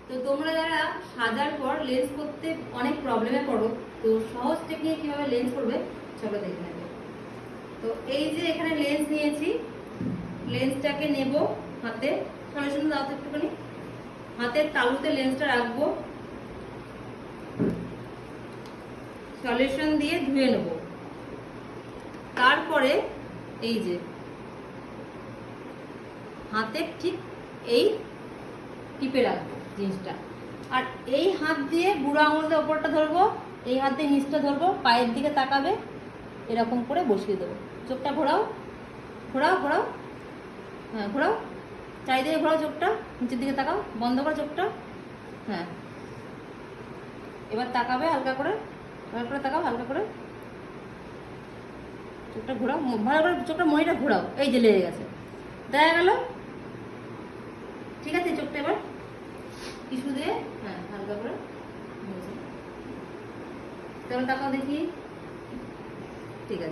তো তোমরা যারা সাজার পর লেন্স করতে অনেক প্রবলেমে পড়ো, তো সহজ টেকনিক কিভাবে লেন্স করবে চলো দেখে নেবে। তো এই যে এখানে লেন্স নিয়েছি, লেন্সটাকে নেব হাতে, সলিউশন দাও তো একটুখানি, হাতের তালুতে লেন্সটা রাখবো, সলিউশন দিয়ে ধুয়ে নেব। তারপরে এই যে হাতে ঠিক এই টিপে রাখবো জিনিসটা, আর এই হাত দিয়ে বুড়ো আঙুলের ওপরটা ধরবো, এই হাত দিয়ে নিচটা ধরবো, পায়ের দিকে তাকাবে, এরকম করে বসিয়ে দেবো। চোখটা ঘোরাও, ঘোরাও ঘোরাও, হ্যাঁ ঘোরাও, চারিদিকে ঘোরাও, চোখটা নিচের দিকে তাকাও, বন্ধ করো চোখটা, হ্যাঁ এবার তাকাবে হালকা করে, হালকা করে তাকাও, হালকা করে চোখটা ঘোরাও, ভালো করে চোখটা মনিটা ঘোরাও, এই যে লেগে গেছে, দেখা গেল। ঠিক আছে, চোখটা এবার টিস্যু দিয়ে হ্যাঁ হালকা করে তারপর তাকাও দেখি।